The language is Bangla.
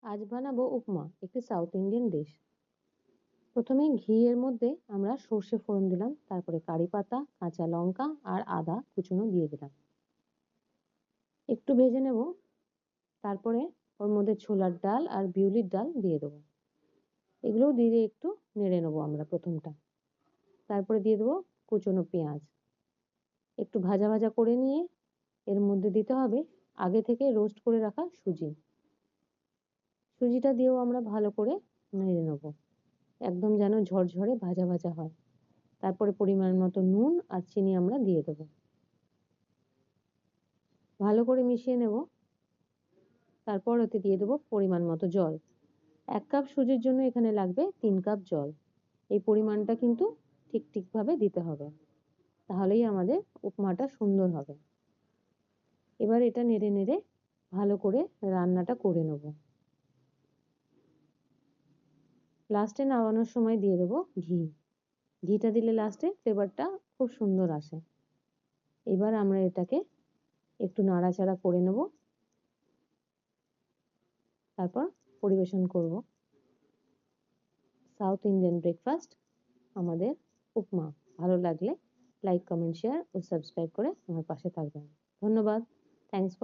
আজ বানাবো উপমা, একটি সাউথ ইন্ডিয়ান ডিশ। প্রথমে ঘি এর মধ্যে আমরা সর্ষে ফোড়ন দিলাম, তারপরে কারি পাতা, কাঁচা লঙ্কা আর আদা কুচনো দিয়ে দিলাম। একটু ভেজে নেব, তারপরে ওর মধ্যে ছোলার ডাল আর বিউলির ডাল দিয়ে দেবো। এগুলো দিয়ে একটু নেড়ে নেবো আমরা প্রথমটা। তারপরে দিয়ে দেবো কুচনো পেঁয়াজ। একটু ভাজা ভাজা করে নিয়ে এর মধ্যে দিতে হবে আগে থেকে রোস্ট করে রাখা সুজি। সুজিটা দিয়েও আমরা ভালো করে নেড়ে নেবো, একদম যেন ঝরঝরে ভাজা ভাজা হয়। তারপরে পরিমাণ মতো নুন আর চিনি আমরা দিয়ে দেবো। ভালো করে মিশিয়ে নেব। তারপর ওতে দিয়ে দেবো পরিমাণ মতো জল। 1 কাপ সুজির জন্য এখানে লাগবে 3 কাপ জল। এই পরিমাণটা কিন্তু ঠিকভাবে দিতে হবে, তাহলেই আমাদের উপমাটা সুন্দর হবে। এবার এটা নেড়ে নেড়ে ভালো করে রান্নাটা করে নেব। লাস্টে নামানোর সময় দিয়ে দেবো ঘি। ঘিটা দিলে লাস্টে ফ্লেভারটা খুব সুন্দর আসে। এবার আমরা এটাকে একটু নাড়াচাড়া করে নেব, তারপর পরিবেশন করব। সাউথ ইন্ডিয়ান ব্রেকফাস্ট, আমাদের উপমা। ভালো লাগলে লাইক, কমেন্ট, শেয়ার ও সাবস্ক্রাইব করে আমার পাশে থাকবেন। ধন্যবাদ। Thanks for